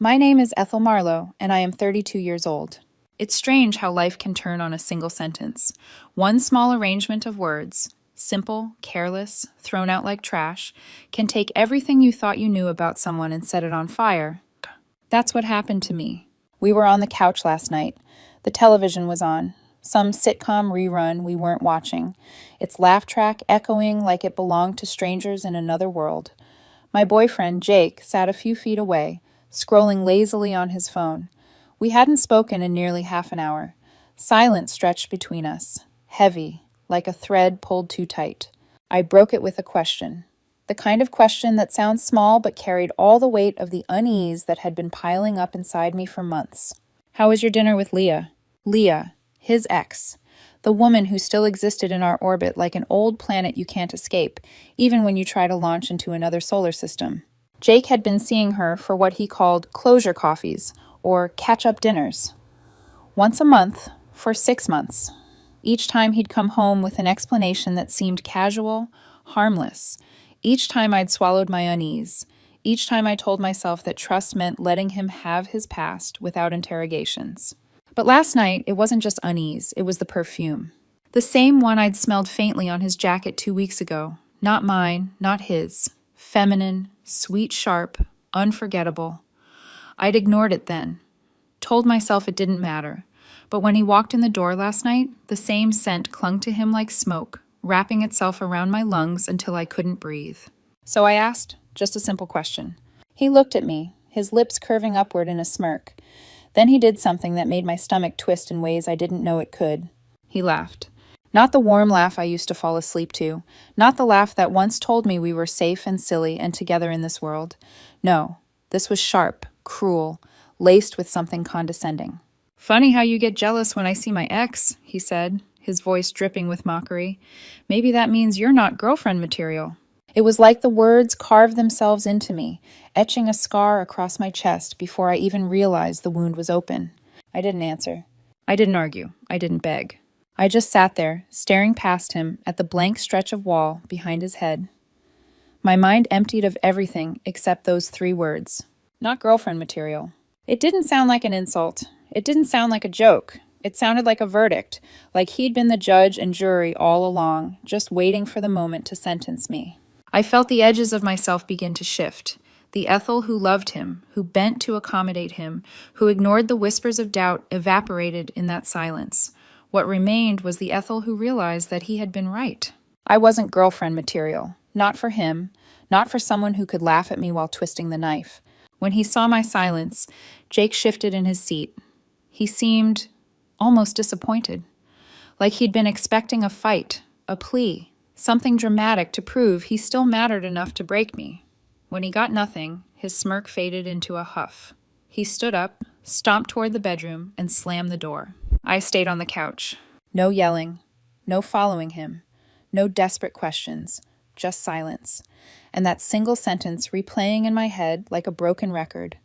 My name is Ethel Marlowe, and I am 32 years old. It's strange how life can turn on a single sentence. One small arrangement of words, simple, careless, thrown out like trash, can take everything you thought you knew about someone and set it on fire. That's what happened to me. We were on the couch last night. The television was on. Some sitcom rerun we weren't watching, its laugh track echoing like it belonged to strangers in another world. My boyfriend, Jake, sat a few feet away, scrolling lazily on his phone. We hadn't spoken in nearly half an hour. Silence stretched between us, heavy, like a thread pulled too tight. I broke it with a question. The kind of question that sounds small but carried all the weight of the unease that had been piling up inside me for months. How was your dinner with Leah? Leah, his ex. The woman who still existed in our orbit like an old planet you can't escape, even when you try to launch into another solar system. Jake had been seeing her for what he called closure coffees, or catch-up dinners. Once a month, for 6 months. Each time he'd come home with an explanation that seemed casual, harmless. Each time I'd swallowed my unease. Each time I told myself that trust meant letting him have his past without interrogations. But last night, it wasn't just unease, it was the perfume. The same one I'd smelled faintly on his jacket 2 weeks ago. Not mine, not his. Feminine, sweet, sharp, unforgettable. I'd ignored it then. Told myself it didn't matter. But when he walked in the door last night, the same scent clung to him like smoke, wrapping itself around my lungs until I couldn't breathe. So I asked, just a simple question. He looked at me, his lips curving upward in a smirk. Then he did something that made my stomach twist in ways I didn't know it could. He laughed. Not the warm laugh I used to fall asleep to. Not the laugh that once told me we were safe and silly and together in this world. No, this was sharp, cruel, laced with something condescending. Funny how you get jealous when I see my ex, he said, his voice dripping with mockery. Maybe that means you're not girlfriend material. It was like the words carved themselves into me, etching a scar across my chest before I even realized the wound was open. I didn't answer. I didn't argue. I didn't beg. I just sat there, staring past him at the blank stretch of wall behind his head. My mind emptied of everything except those 3 words. Not girlfriend material. It didn't sound like an insult. It didn't sound like a joke. It sounded like a verdict, like he'd been the judge and jury all along, just waiting for the moment to sentence me. I felt the edges of myself begin to shift. The Ethel who loved him, who bent to accommodate him, who ignored the whispers of doubt evaporated in that silence. What remained was the Ethel who realized that he had been right. I wasn't girlfriend material. Not for him. Not for someone who could laugh at me while twisting the knife. When he saw my silence, Jake shifted in his seat. He seemed almost disappointed. Like he'd been expecting a fight, a plea, something dramatic to prove he still mattered enough to break me. When he got nothing, his smirk faded into a huff. He stood up, stomped toward the bedroom, and slammed the door. I stayed on the couch. No yelling, no following him, no desperate questions, just silence. And that single sentence replaying in my head like a broken record.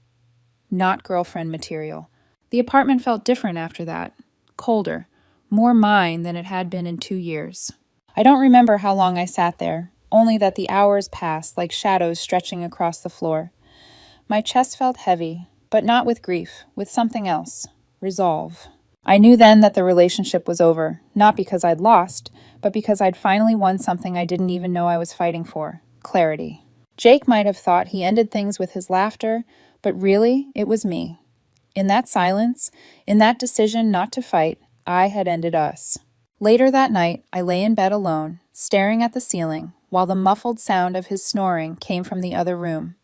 Not girlfriend material. The apartment felt different after that. Colder, more mine than it had been in 2 years. I don't remember how long I sat there, only that the hours passed like shadows stretching across the floor. My chest felt heavy, but not with grief, with something else. Resolve. I knew then that the relationship was over, not because I'd lost, but because I'd finally won something I didn't even know I was fighting for. Clarity. Jake might have thought he ended things with his laughter, but really, it was me. In that silence, in that decision not to fight, I had ended us. Later that night, I lay in bed alone, staring at the ceiling, while the muffled sound of his snoring came from the other room.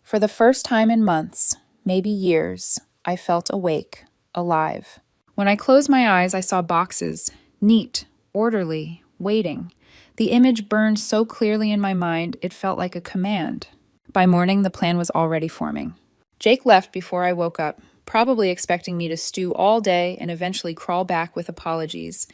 For the first time in months, maybe years, I felt awake, alive. When I closed my eyes, I saw boxes, neat, orderly, waiting. The image burned so clearly in my mind, it felt like a command. By morning, the plan was already forming. Jake left before I woke up, probably expecting me to stew all day and eventually crawl back with apologies.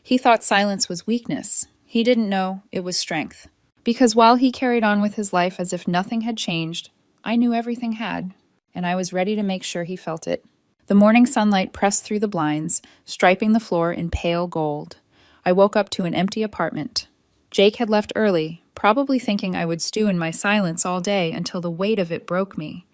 He thought silence was weakness. He didn't know it was strength. Because while he carried on with his life as if nothing had changed, I knew everything had, and I was ready to make sure he felt it. The morning sunlight pressed through the blinds, striping the floor in pale gold. I woke up to an empty apartment. Jake had left early, probably thinking I would stew in my silence all day until the weight of it broke me.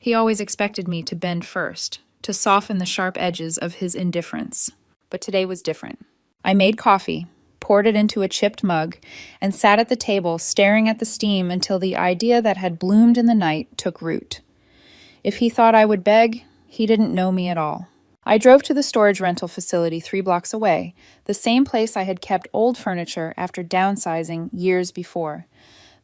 He always expected me to bend first, to soften the sharp edges of his indifference. But today was different. I made coffee, poured it into a chipped mug, and sat at the table staring at the steam until the idea that had bloomed in the night took root. If he thought I would beg, he didn't know me at all. I drove to the storage rental facility 3 blocks away, the same place I had kept old furniture after downsizing years before.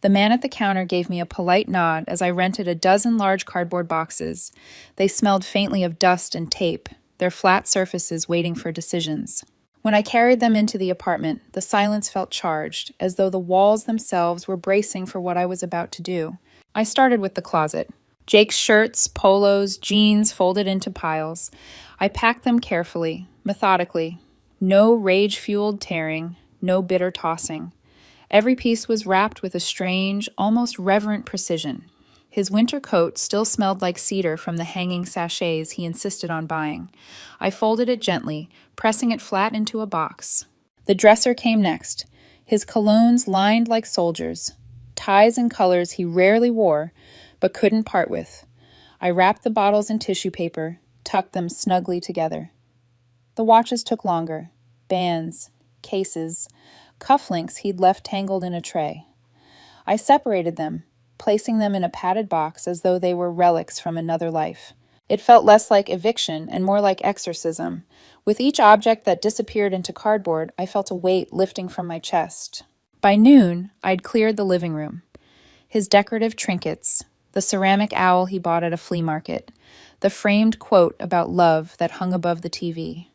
The man at the counter gave me a polite nod as I rented a dozen large cardboard boxes. They smelled faintly of dust and tape, their flat surfaces waiting for decisions. When I carried them into the apartment, the silence felt charged, as though the walls themselves were bracing for what I was about to do. I started with the closet. Jake's shirts, polos, jeans folded into piles. I packed them carefully, methodically. No rage-fueled tearing, no bitter tossing. Every piece was wrapped with a strange, almost reverent precision. His winter coat still smelled like cedar from the hanging sachets he insisted on buying. I folded it gently, pressing it flat into a box. The dresser came next. His colognes lined like soldiers, ties and colors he rarely wore, but couldn't part with. I wrapped the bottles in tissue paper, tucked them snugly together. The watches took longer. Bands, cases, cufflinks he'd left tangled in a tray. I separated them, placing them in a padded box as though they were relics from another life. It felt less like eviction and more like exorcism. With each object that disappeared into cardboard, I felt a weight lifting from my chest. By noon, I'd cleared the living room. His decorative trinkets, the ceramic owl he bought at a flea market, the framed quote about love that hung above the TV,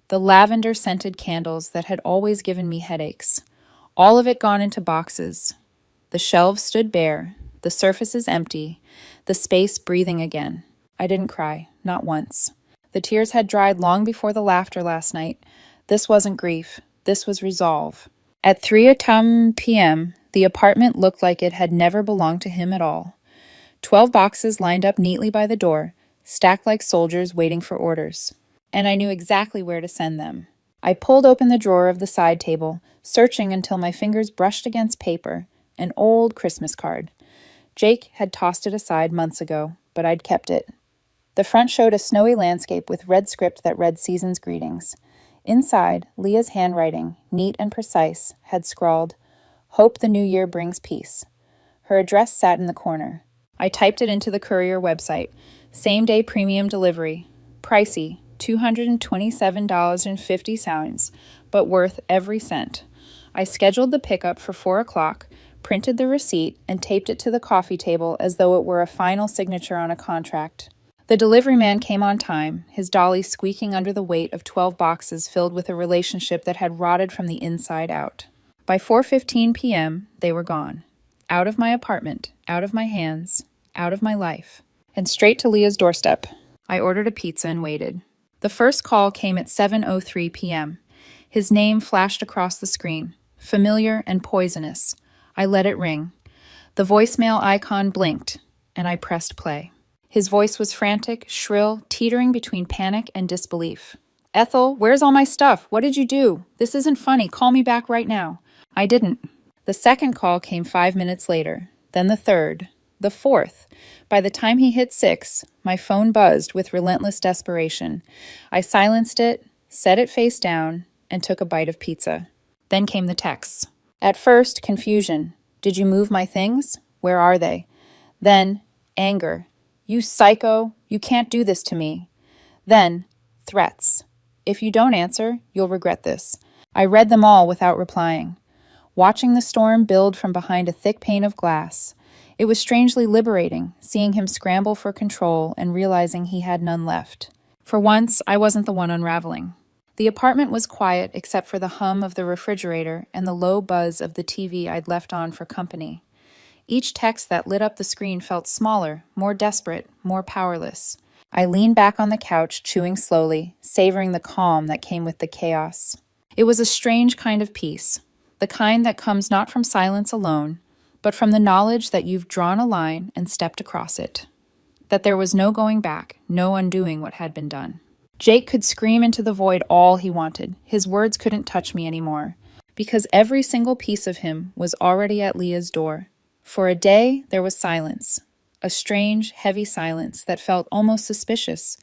the lavender-scented candles that had always given me headaches, all of it gone into boxes. The shelves stood bare, the surfaces empty, the space breathing again. I didn't cry, not once. The tears had dried long before the laughter last night. This wasn't grief, this was resolve. At 3 p.m., the apartment looked like it had never belonged to him at all. 12 boxes lined up neatly by the door, stacked like soldiers waiting for orders. And I knew exactly where to send them. I pulled open the drawer of the side table, searching until my fingers brushed against paper, an old Christmas card. Jake had tossed it aside months ago, but I'd kept it. The front showed a snowy landscape with red script that read season's greetings. Inside, Leah's handwriting, neat and precise, had scrawled, "Hope the new year brings peace." Her address sat in the corner. I typed it into the courier website. Same-day premium delivery. Pricey, $227.50, but worth every cent. I scheduled the pickup for 4 o'clock, printed the receipt, and taped it to the coffee table as though it were a final signature on a contract. The delivery man came on time, his dolly squeaking under the weight of 12 boxes filled with a relationship that had rotted from the inside out. By 4:15 p.m., they were gone. Out of my apartment, out of my hands, out of my life, and straight to Leah's doorstep. I ordered a pizza and waited. The first call came at 7:03 p.m. His name flashed across the screen, familiar and poisonous. I let it ring. The voicemail icon blinked, and I pressed play. His voice was frantic, shrill, teetering between panic and disbelief. "Ethel, where's all my stuff? What did you do? This isn't funny. Call me back right now." I didn't. The second call came 5 minutes later, then the third, the fourth. By the time he hit 6, my phone buzzed with relentless desperation. I silenced it, set it face down, and took a bite of pizza. Then came the texts. At first, confusion. "Did you move my things? Where are they?" Then, anger. "You psycho! You can't do this to me." Then, threats. "If you don't answer, you'll regret this." I read them all without replying, watching the storm build from behind a thick pane of glass. It was strangely liberating, seeing him scramble for control and realizing he had none left. For once, I wasn't the one unraveling. The apartment was quiet except for the hum of the refrigerator and the low buzz of the TV I'd left on for company. Each text that lit up the screen felt smaller, more desperate, more powerless. I leaned back on the couch, chewing slowly, savoring the calm that came with the chaos. It was a strange kind of peace, the kind that comes not from silence alone, but from the knowledge that you've drawn a line and stepped across it. That there was no going back, no undoing what had been done. Jake could scream into the void all he wanted. His words couldn't touch me anymore, because every single piece of him was already at Leah's door. For a day, there was silence. a strange, heavy silence that felt almost suspicious.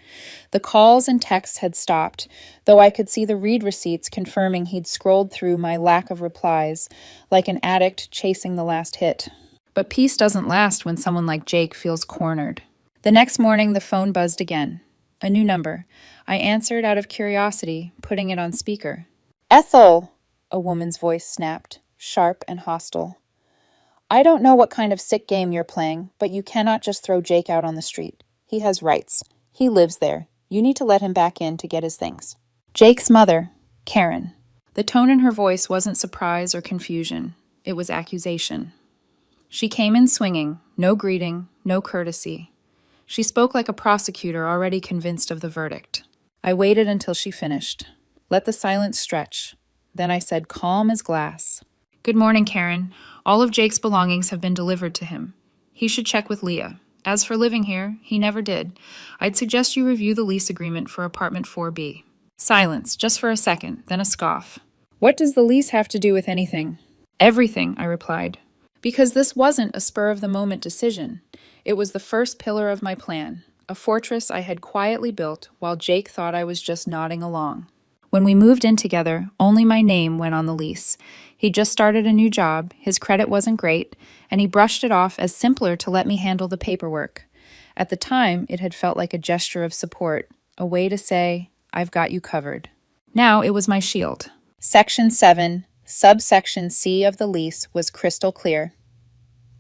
The calls and texts had stopped, though I could see the read receipts confirming he'd scrolled through my lack of replies, like an addict chasing the last hit. But peace doesn't last when someone like Jake feels cornered. The next morning, the phone buzzed again. A new number. I answered out of curiosity, putting it on speaker. "Ethel!" a woman's voice snapped, sharp and hostile. "I don't know what kind of sick game you're playing, but you cannot just throw Jake out on the street. He has rights. He lives there. You need to let him back in to get his things." Jake's mother, Karen. The tone in her voice wasn't surprise or confusion. It was accusation. She came in swinging, no greeting, no courtesy. She spoke like a prosecutor already convinced of the verdict. I waited until she finished. Let the silence stretch. Then I said, calm as glass, "Good morning, Karen. All of Jake's belongings have been delivered to him. He should check with Leah. As for living here, he never did. I'd suggest you review the lease agreement for apartment 4B. Silence, just for a second, then a scoff. "What does the lease have to do with anything?" "Everything," I replied. Because this wasn't a spur-of-the-moment decision. It was the first pillar of my plan, a fortress I had quietly built while Jake thought I was just nodding along. When we moved in together, only my name went on the lease. He'd just started a new job, his credit wasn't great, and he brushed it off as simpler to let me handle the paperwork. At the time, it had felt like a gesture of support, a way to say, "I've got you covered." Now it was my shield. Section 7, subsection C of the lease was crystal clear.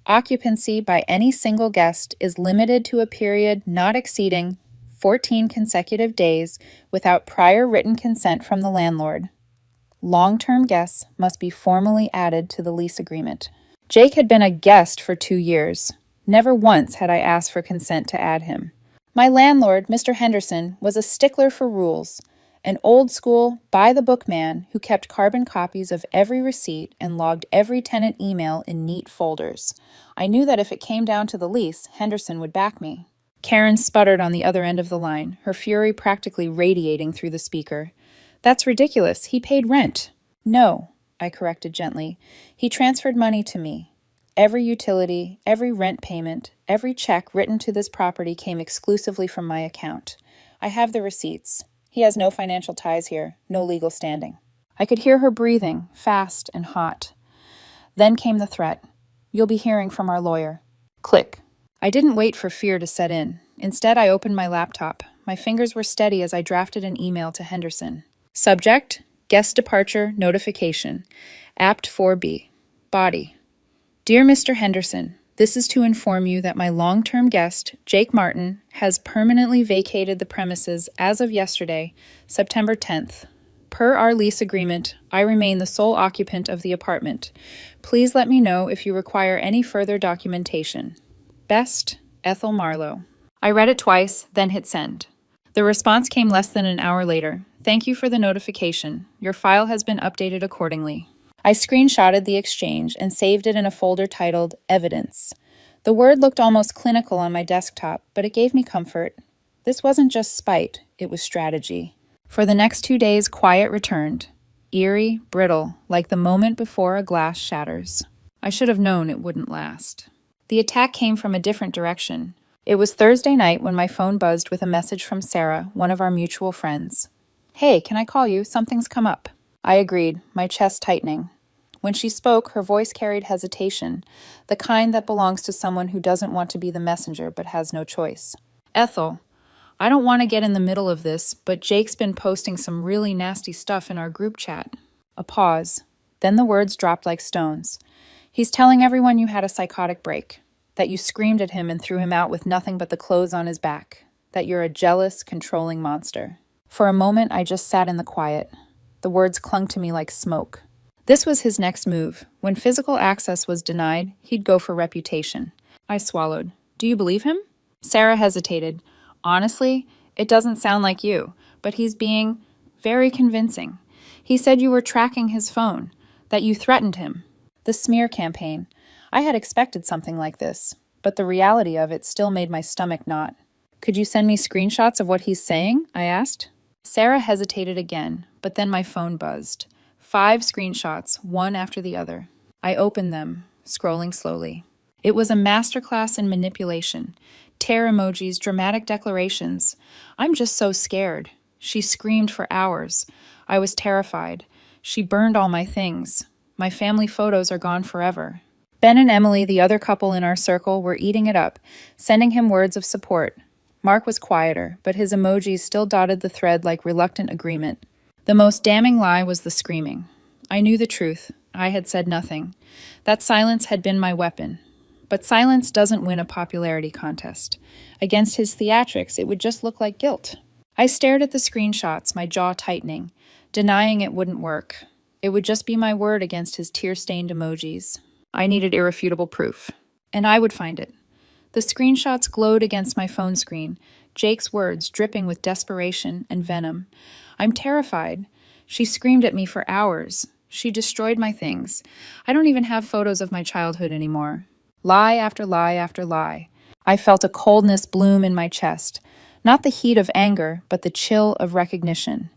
Occupancy by any single guest is limited to a period not exceeding 14 consecutive days without prior written consent from the landlord. Long-term guests must be formally added to the lease agreement. Jake had been a guest for 2 years. Never once had I asked for consent to add him. My landlord, Mr. Henderson, was a stickler for rules, an old-school, by-the-book man who kept carbon copies of every receipt and logged every tenant email in neat folders. I knew that if it came down to the lease, Henderson would back me. Karen sputtered on the other end of the line, her fury practically radiating through the speaker. "That's ridiculous. He paid rent." "No," I corrected gently. "He transferred money to me. Every utility, every rent payment, every check written to this property came exclusively from my account. I have the receipts. He has no financial ties here, no legal standing." I could hear her breathing, fast and hot. Then came the threat. "You'll be hearing from our lawyer." Click. I didn't wait for fear to set in. Instead, I opened my laptop. My fingers were steady as I drafted an email to Henderson. Subject, guest departure notification. Apt 4B. Body. Dear Mr. Henderson, this is to inform you that my long-term guest, Jake Martin, has permanently vacated the premises as of yesterday, September 10th. Per our lease agreement, I remain the sole occupant of the apartment. Please let me know if you require any further documentation. Best, Ethel Marlowe. I read it twice, then hit send. The response came less than an hour later. Thank you for the notification. Your file has been updated accordingly. I screenshotted the exchange and saved it in a folder titled Evidence. The word looked almost clinical on my desktop, but it gave me comfort. This wasn't just spite, it was strategy. For the next 2 days, quiet returned. Eerie, brittle, like the moment before a glass shatters. I should have known it wouldn't last. The attack came from a different direction. It was Thursday night when my phone buzzed with a message from Sarah, one of our mutual friends. "Hey, can I call you? Something's come up." I agreed, my chest tightening. When she spoke, her voice carried hesitation, the kind that belongs to someone who doesn't want to be the messenger but has no choice. "Ethel, I don't want to get in the middle of this, but Jake's been posting some really nasty stuff in our group chat." A pause. Then the words dropped like stones. "He's telling everyone you had a psychotic break, that you screamed at him and threw him out with nothing but the clothes on his back, that you're a jealous, controlling monster." For a moment, I just sat in the quiet. The words clung to me like smoke. This was his next move. When physical access was denied, he'd go for reputation. I swallowed. "Do you believe him?" Sarah hesitated. "Honestly, it doesn't sound like you, but he's being very convincing. He said you were tracking his phone, that you threatened him." The smear campaign. I had expected something like this, but the reality of it still made my stomach knot. "Could you send me screenshots of what he's saying?" I asked. Sarah hesitated again, but then my phone buzzed. 5 screenshots, one after the other. I opened them, scrolling slowly. It was a masterclass in manipulation. Tear emojis, dramatic declarations. I'm just so scared. She screamed for hours. I was terrified. She burned all my things. My family photos are gone forever. Ben and Emily, the other couple in our circle, were eating it up, sending him words of support. Mark was quieter, but his emojis still dotted the thread like reluctant agreement. The most damning lie was the screaming. I knew the truth. I had said nothing. That silence had been my weapon. But silence doesn't win a popularity contest. Against his theatrics, it would just look like guilt. I stared at the screenshots, my jaw tightening. Denying it wouldn't work. It would just be my word against his tear-stained emojis. I needed irrefutable proof. And I would find it. The screenshots glowed against my phone screen, Jake's words dripping with desperation and venom. I'm terrified. She screamed at me for hours. She destroyed my things. I don't even have photos of my childhood anymore. Lie after lie after lie. I felt a coldness bloom in my chest. Not the heat of anger, but the chill of recognition.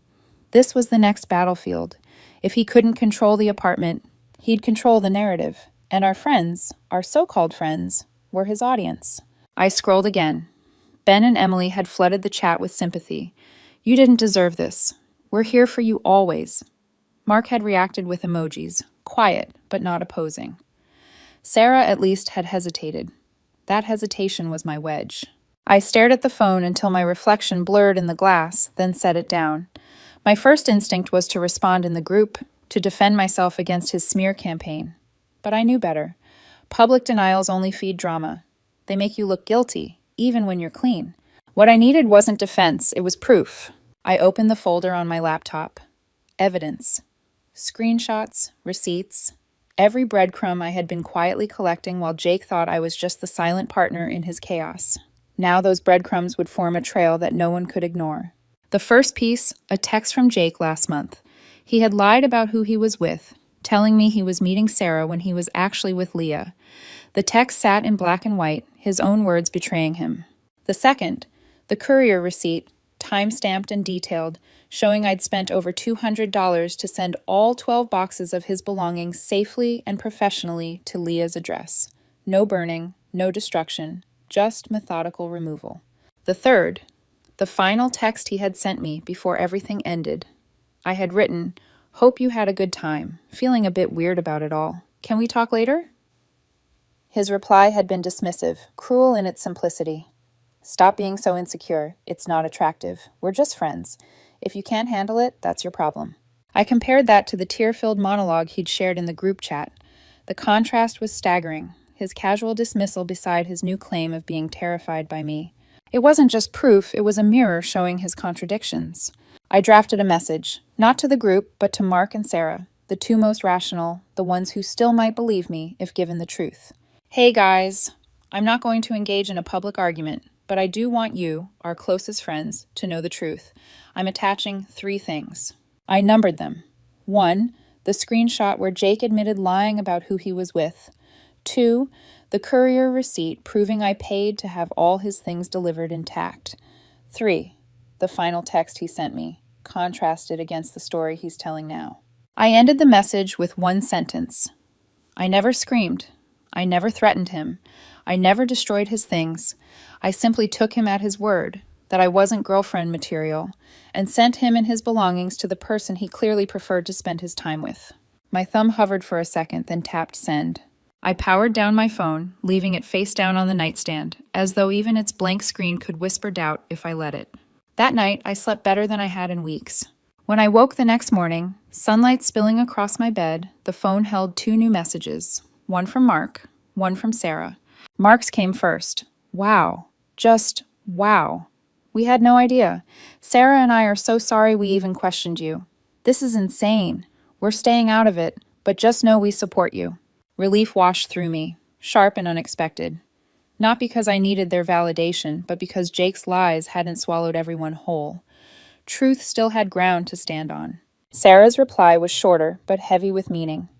This was the next battlefield. If he couldn't control the apartment, he'd control the narrative. And our friends, our so-called friends, were his audience. I scrolled again. Ben and Emily had flooded the chat with sympathy. You didn't deserve this. We're here for you always. Mark had reacted with emojis, quiet but not opposing. Sarah at least had hesitated. That hesitation was my wedge. I stared at the phone until my reflection blurred in the glass, then set it down. My first instinct was to respond in the group, to defend myself against his smear campaign. But I knew better. Public denials only feed drama. They make you look guilty, even when you're clean. What I needed wasn't defense, it was proof. I opened the folder on my laptop. Evidence. Screenshots, receipts, every breadcrumb I had been quietly collecting while Jake thought I was just the silent partner in his chaos. Now those breadcrumbs would form a trail that no one could ignore. The first piece, a text from Jake last month. He had lied about who he was with, telling me he was meeting Sarah when he was actually with Leah. The text sat in black and white, his own words betraying him. The second, the courier receipt, time-stamped and detailed, showing I'd spent over $200 to send all 12 boxes of his belongings safely and professionally to Leah's address. No burning, no destruction, just methodical removal. The third, the final text he had sent me before everything ended. I had written, "Hope you had a good time, feeling a bit weird about it all. Can we talk later?" His reply had been dismissive, cruel in its simplicity. "Stop being so insecure. It's not attractive. We're just friends. If you can't handle it, that's your problem." I compared that to the tear-filled monologue he'd shared in the group chat. The contrast was staggering, his casual dismissal beside his new claim of being terrified by me. It wasn't just proof, it was a mirror showing his contradictions. I drafted a message, not to the group, but to Mark and Sarah, the two most rational, the ones who still might believe me if given the truth. Hey guys, I'm not going to engage in a public argument, but I do want you, our closest friends, to know the truth. I'm attaching 3 things. I numbered them. 1, the screenshot where Jake admitted lying about who he was with. 2, the courier receipt proving I paid to have all his things delivered intact. 3, the final text he sent me, contrasted against the story he's telling now. I ended the message with one sentence. I never screamed. I never threatened him. I never destroyed his things. I simply took him at his word, that I wasn't girlfriend material, and sent him and his belongings to the person he clearly preferred to spend his time with. My thumb hovered for a second, then tapped send. I powered down my phone, leaving it face down on the nightstand, as though even its blank screen could whisper doubt if I let it. That night, I slept better than I had in weeks. When I woke the next morning, sunlight spilling across my bed, the phone held 2 new messages, one from Mark, one from Sarah. Mark's came first. Wow. Just wow. We had no idea. Sarah and I are so sorry we even questioned you. This is insane. We're staying out of it, but just know we support you. Relief washed through me, sharp and unexpected. Not because I needed their validation, but because Jake's lies hadn't swallowed everyone whole. Truth still had ground to stand on. Sarah's reply was shorter, but heavy with meaning.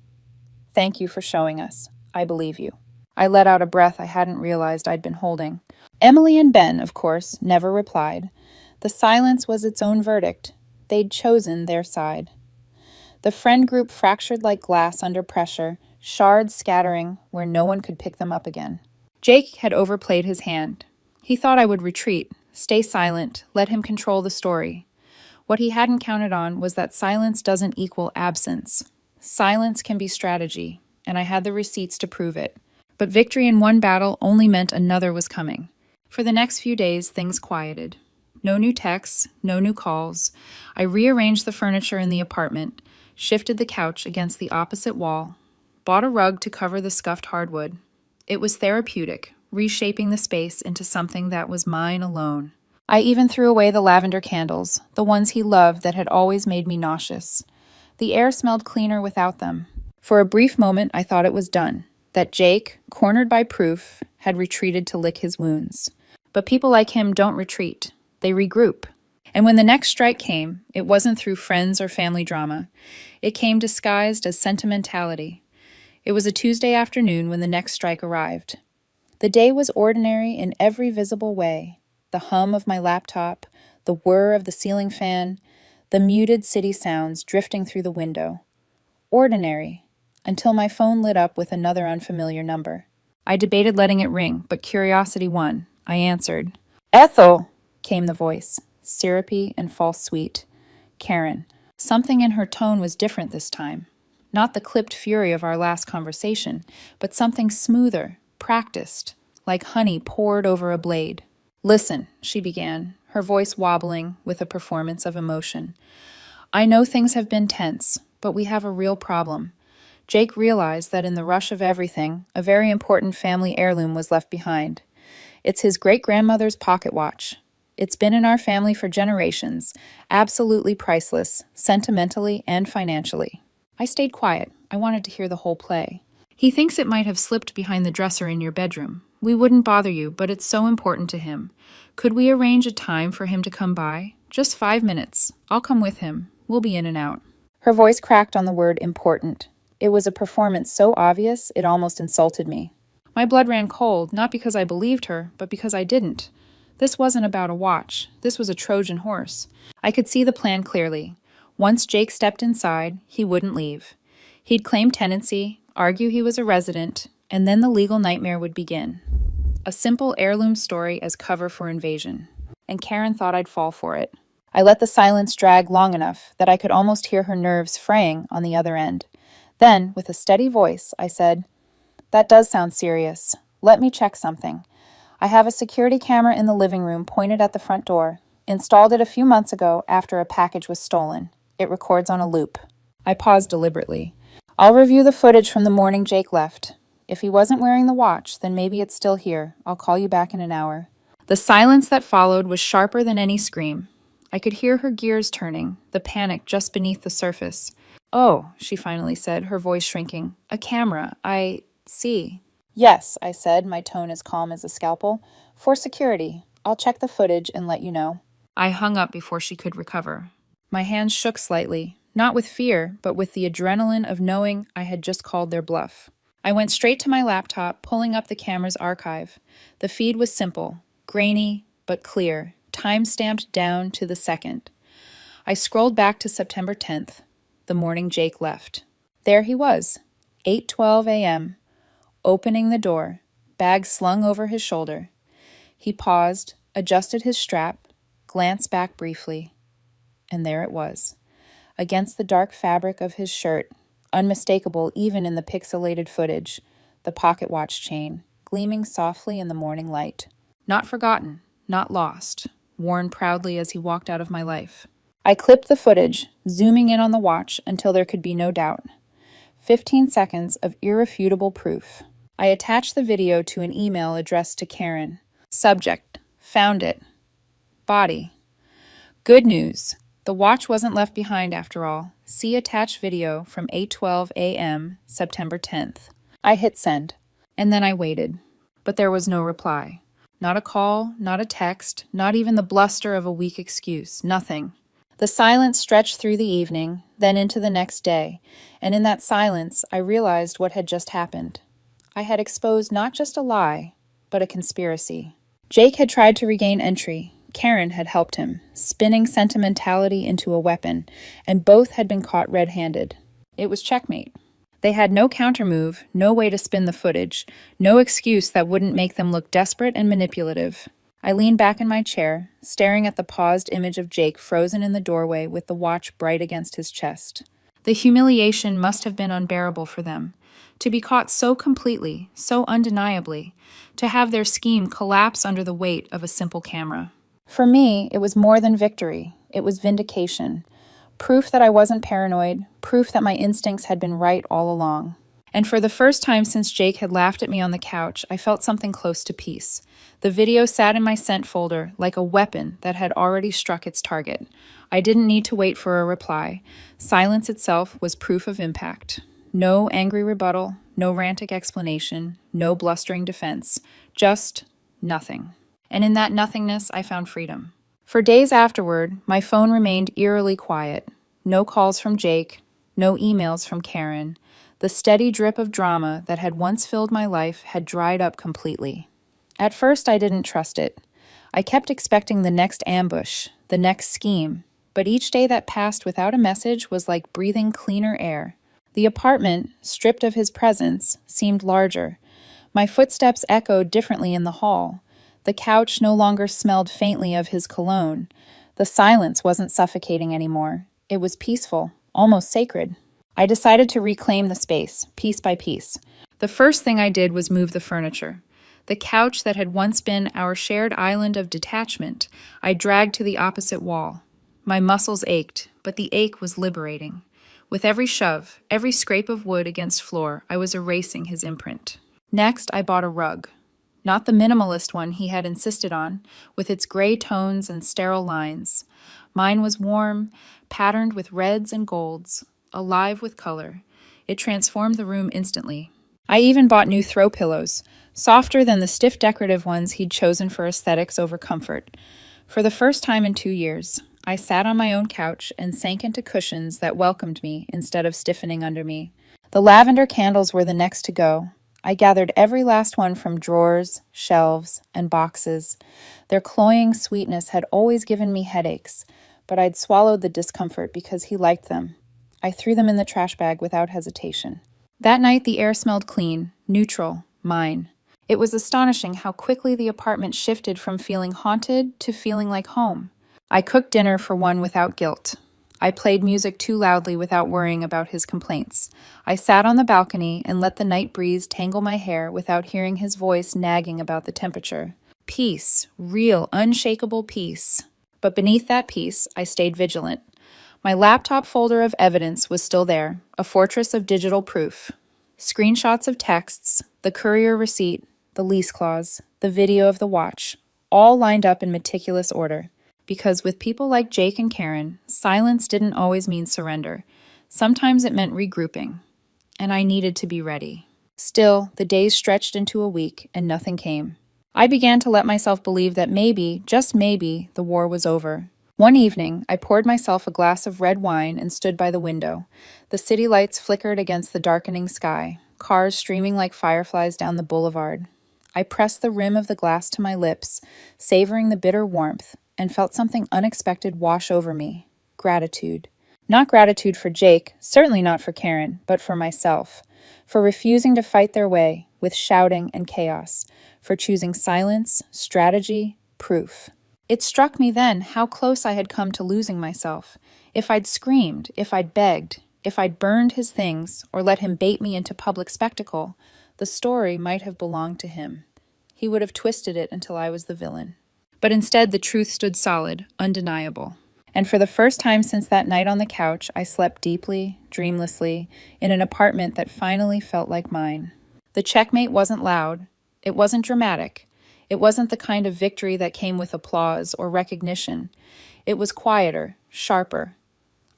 Thank you for showing us. I believe you. I let out a breath I hadn't realized I'd been holding. Emily and Ben, of course, never replied. The silence was its own verdict. They'd chosen their side. The friend group fractured like glass under pressure, shards scattering where no one could pick them up again. Jake had overplayed his hand. He thought I would retreat, stay silent, let him control the story. What he hadn't counted on was that silence doesn't equal absence. Silence can be strategy, and I had the receipts to prove it. But victory in one battle only meant another was coming. For the next few days, things quieted. No new texts, no new calls. I rearranged the furniture in the apartment, shifted the couch against the opposite wall, bought a rug to cover the scuffed hardwood. It was therapeutic, reshaping the space into something that was mine alone. I even threw away the lavender candles, the ones he loved that had always made me nauseous. The air smelled cleaner without them. For a brief moment, I thought it was done, that Jake, cornered by proof, had retreated to lick his wounds. But people like him don't retreat. They regroup. And when the next strike came, it wasn't through friends or family drama. It came disguised as sentimentality. It was a Tuesday afternoon when the next strike arrived. The day was ordinary in every visible way. The hum of my laptop, the whir of the ceiling fan, the muted city sounds drifting through the window. Ordinary, until my phone lit up with another unfamiliar number. I debated letting it ring, but curiosity won. I answered. "Ethel!" came the voice, syrupy and false sweet. Karen. Something in her tone was different this time. Not the clipped fury of our last conversation, but something smoother, practiced, like honey poured over a blade. "Listen," she began, her voice wobbling with a performance of emotion. "I know things have been tense, but we have a real problem." Jake realized that in the rush of everything, a very important family heirloom was left behind. It's his great-grandmother's pocket watch. It's been in our family for generations, absolutely priceless, sentimentally and financially. I stayed quiet. I wanted to hear the whole play. "He thinks it might have slipped behind the dresser in your bedroom. We wouldn't bother you, but it's so important to him. Could we arrange a time for him to come by? Just 5 minutes. I'll come with him. We'll be in and out." Her voice cracked on the word important. It was a performance so obvious it almost insulted me. My blood ran cold, not because I believed her, but because I didn't. This wasn't about a watch. This was a Trojan horse. I could see the plan clearly. Once Jake stepped inside, he wouldn't leave. He'd claim tenancy, argue he was a resident, and then the legal nightmare would begin. A simple heirloom story as cover for invasion. And Karen thought I'd fall for it. I let the silence drag long enough that I could almost hear her nerves fraying on the other end. Then, with a steady voice, I said, "That does sound serious. Let me check something. I have a security camera in the living room pointed at the front door. Installed it a few months ago after a package was stolen. It records on a loop." I paused deliberately. "I'll review the footage from the morning Jake left. If he wasn't wearing the watch, then maybe it's still here. I'll call you back in an hour." The silence that followed was sharper than any scream. I could hear her gears turning, the panic just beneath the surface. "Oh," she finally said, her voice shrinking. "A camera. I see." "Yes," I said, my tone as calm as a scalpel. "For security. I'll check the footage and let you know." I hung up before she could recover. My hands shook slightly, not with fear, but with the adrenaline of knowing I had just called their bluff. I went straight to my laptop, pulling up the camera's archive. The feed was simple, grainy, but clear, time-stamped down to the second. I scrolled back to September 10th, the morning Jake left. There he was, 8:12 a.m., opening the door, bag slung over his shoulder. He paused, adjusted his strap, glanced back briefly, and there it was, against the dark fabric of his shirt, unmistakable even in the pixelated footage, the pocket watch chain, gleaming softly in the morning light. Not forgotten, not lost, worn proudly as he walked out of my life. I clipped the footage, zooming in on the watch until there could be no doubt. 15 seconds of irrefutable proof. I attached the video to an email addressed to Karen. Subject: found it. Body: good news. The watch wasn't left behind after all. See attached video from 8:12 a.m., September 10th. I hit send, and then I waited. But there was no reply. Not a call, not a text, not even the bluster of a weak excuse. Nothing. The silence stretched through the evening, then into the next day, and in that silence I realized what had just happened. I had exposed not just a lie, but a conspiracy. Jake had tried to regain entry. Karen had helped him, spinning sentimentality into a weapon, and both had been caught red-handed. It was checkmate. They had no countermove, no way to spin the footage, no excuse that wouldn't make them look desperate and manipulative. I leaned back in my chair, staring at the paused image of Jake frozen in the doorway with the watch bright against his chest. The humiliation must have been unbearable for them. To be caught so completely, so undeniably, to have their scheme collapse under the weight of a simple camera. For me, it was more than victory. It was vindication. Proof that I wasn't paranoid, proof that my instincts had been right all along. And for the first time since Jake had laughed at me on the couch, I felt something close to peace. The video sat in my sent folder like a weapon that had already struck its target. I didn't need to wait for a reply. Silence itself was proof of impact. No angry rebuttal, no rantic explanation, no blustering defense. Just nothing. And in that nothingness, I found freedom. For days afterward, my phone remained eerily quiet. No calls from Jake, no emails from Karen. The steady drip of drama that had once filled my life had dried up completely. At first, I didn't trust it. I kept expecting the next ambush, the next scheme, but each day that passed without a message was like breathing cleaner air. The apartment, stripped of his presence, seemed larger. My footsteps echoed differently in the hall. The couch no longer smelled faintly of his cologne. The silence wasn't suffocating anymore. It was peaceful, almost sacred. I decided to reclaim the space, piece by piece. The first thing I did was move the furniture. The couch that had once been our shared island of detachment, I dragged to the opposite wall. My muscles ached, but the ache was liberating. With every shove, every scrape of wood against floor, I was erasing his imprint. Next, I bought a rug. Not the minimalist one he had insisted on, with its gray tones and sterile lines. Mine was warm, patterned with reds and golds, alive with color. It transformed the room instantly. I even bought new throw pillows, softer than the stiff decorative ones he'd chosen for aesthetics over comfort. For the first time in 2 years, I sat on my own couch and sank into cushions that welcomed me instead of stiffening under me. The lavender candles were the next to go. I gathered every last one from drawers, shelves, and boxes. Their cloying sweetness had always given me headaches, but I'd swallowed the discomfort because he liked them. I threw them in the trash bag without hesitation. That night the air smelled clean, neutral, mine. It was astonishing how quickly the apartment shifted from feeling haunted to feeling like home. I cooked dinner for one without guilt. I played music too loudly without worrying about his complaints. I sat on the balcony and let the night breeze tangle my hair without hearing his voice nagging about the temperature. Peace, real, unshakable peace. But beneath that peace, I stayed vigilant. My laptop folder of evidence was still there, a fortress of digital proof. Screenshots of texts, the courier receipt, the lease clause, the video of the watch, all lined up in meticulous order. Because with people like Jake and Karen, silence didn't always mean surrender. Sometimes it meant regrouping. And I needed to be ready. Still, the days stretched into a week and nothing came. I began to let myself believe that maybe, just maybe, the war was over. One evening, I poured myself a glass of red wine and stood by the window. The city lights flickered against the darkening sky, cars streaming like fireflies down the boulevard. I pressed the rim of the glass to my lips, savoring the bitter warmth, and felt something unexpected wash over me. Gratitude. Not gratitude for Jake, certainly not for Karen, but for myself. For refusing to fight their way, with shouting and chaos. For choosing silence, strategy, proof. It struck me then how close I had come to losing myself. If I'd screamed, if I'd begged, if I'd burned his things, or let him bait me into public spectacle, the story might have belonged to him. He would have twisted it until I was the villain. But instead, the truth stood solid, undeniable. And for the first time since that night on the couch, I slept deeply, dreamlessly, in an apartment that finally felt like mine. The checkmate wasn't loud. It wasn't dramatic. It wasn't the kind of victory that came with applause or recognition. It was quieter, sharper.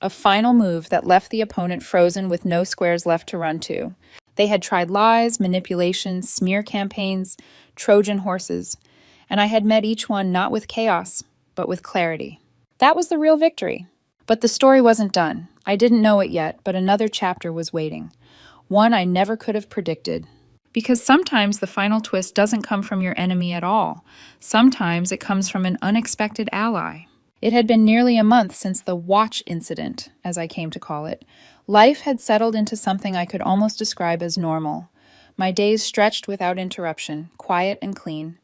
A final move that left the opponent frozen with no squares left to run to. They had tried lies, manipulation, smear campaigns, Trojan horses. And I had met each one not with chaos, but with clarity. That was the real victory. But the story wasn't done. I didn't know it yet, but another chapter was waiting. One I never could have predicted. Because sometimes the final twist doesn't come from your enemy at all. Sometimes it comes from an unexpected ally. It had been nearly a month since the watch incident, as I came to call it. Life had settled into something I could almost describe as normal. My days stretched without interruption, quiet and clean.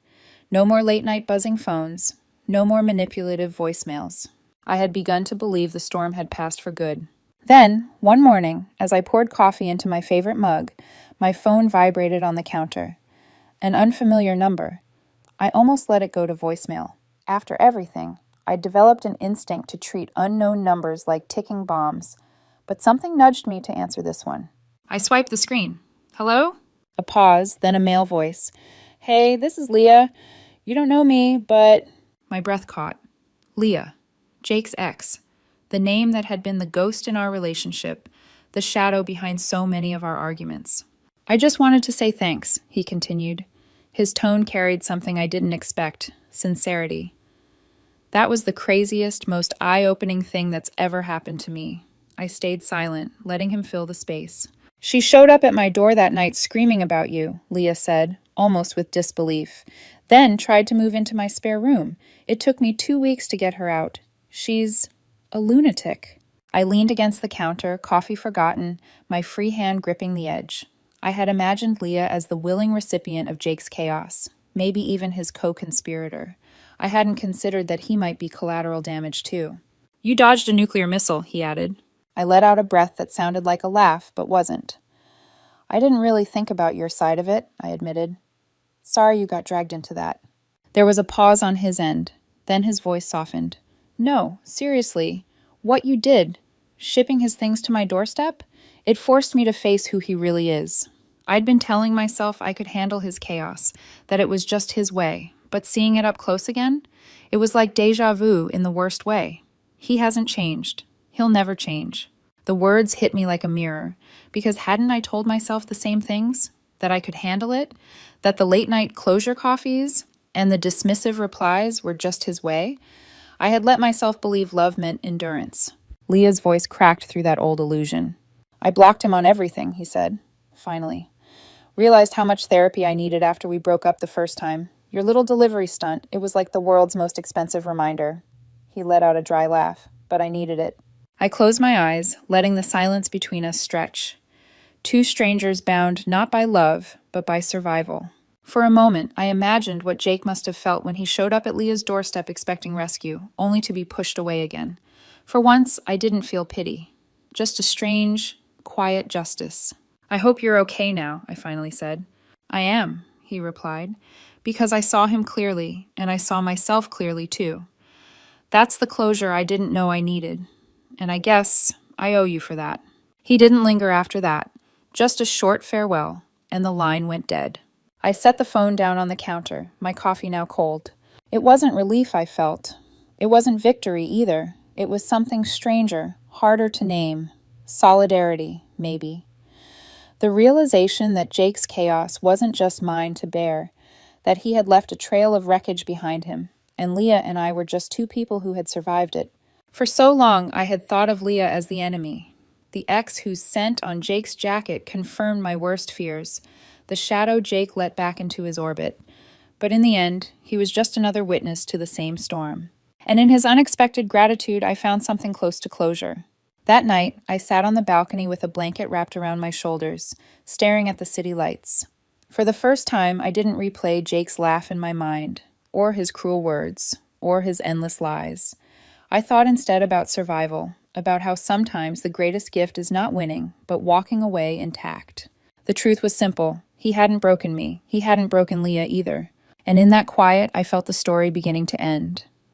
No more late-night buzzing phones. No more manipulative voicemails. I had begun to believe the storm had passed for good. Then, one morning, as I poured coffee into my favorite mug, my phone vibrated on the counter. An unfamiliar number. I almost let it go to voicemail. After everything, I developed an instinct to treat unknown numbers like ticking bombs, but something nudged me to answer this one. I swiped the screen. Hello? A pause, then a male voice. Hey, this is Leah. You don't know me, but... My breath caught. Leah, Jake's ex. The name that had been the ghost in our relationship, the shadow behind so many of our arguments. I just wanted to say thanks, he continued. His tone carried something I didn't expect, sincerity. That was the craziest, most eye-opening thing that's ever happened to me. I stayed silent, letting him fill the space. She showed up at my door that night screaming about you, Leah said, almost with disbelief. Then tried to move into my spare room. It took me 2 weeks to get her out. She's a lunatic. I leaned against the counter, coffee forgotten, my free hand gripping the edge. I had imagined Leah as the willing recipient of Jake's chaos, maybe even his co-conspirator. I hadn't considered that he might be collateral damage too. You dodged a nuclear missile, he added. I let out a breath that sounded like a laugh, but wasn't. I didn't really think about your side of it, I admitted. Sorry you got dragged into that. There was a pause on his end. Then his voice softened. No, seriously. What you did, shipping his things to my doorstep, it forced me to face who he really is. I'd been telling myself I could handle his chaos, that it was just his way, but seeing it up close again, it was like déjà vu in the worst way. He hasn't changed. He'll never change. The words hit me like a mirror, because hadn't I told myself the same things? That I could handle it? That the late-night closure coffees and the dismissive replies were just his way? I had let myself believe love meant endurance. Leah's voice cracked through that old illusion. I blocked him on everything, he said, finally. Realized how much therapy I needed after we broke up the first time. Your little delivery stunt, it was like the world's most expensive reminder. He let out a dry laugh, but I needed it. I closed my eyes, letting the silence between us stretch. Two strangers bound not by love, but by survival. For a moment, I imagined what Jake must have felt when he showed up at Leah's doorstep expecting rescue, only to be pushed away again. For once, I didn't feel pity. Just a strange, quiet justice. I hope you're okay now, I finally said. I am, he replied, because I saw him clearly, and I saw myself clearly too. That's the closure I didn't know I needed, and I guess I owe you for that. He didn't linger after that, just a short farewell, and the line went dead. I set the phone down on the counter, my coffee now cold. It wasn't relief I felt. It wasn't victory either. It was something stranger, harder to name. Solidarity, maybe. The realization that Jake's chaos wasn't just mine to bear, that he had left a trail of wreckage behind him, and Leah and I were just two people who had survived it. For so long, I had thought of Leah as the enemy, the ex whose scent on Jake's jacket confirmed my worst fears, the shadow Jake let back into his orbit. But in the end, he was just another witness to the same storm. And in his unexpected gratitude, I found something close to closure. That night, I sat on the balcony with a blanket wrapped around my shoulders, staring at the city lights. For the first time, I didn't replay Jake's laugh in my mind, or his cruel words, or his endless lies. I thought instead about survival, about how sometimes the greatest gift is not winning, but walking away intact. The truth was simple. He hadn't broken me. He hadn't broken Leah either. And in that quiet, I felt the story beginning to end.